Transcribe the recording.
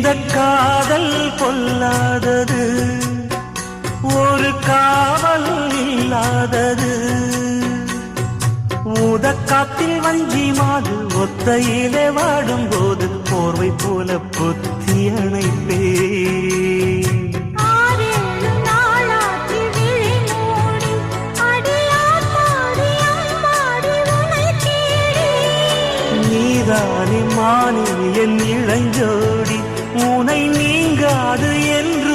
காதல் பொல்லாதது, ஒரு காவல் இல்லாதது. ஊதக்காத்தில் வஞ்சி மாது ஒத்தையிலே வாடும் போது போர்வை போல புத்தி அணைப்பே. நீதானே மானே என் இளஞ்சோடி, உனை நீங்காது என்று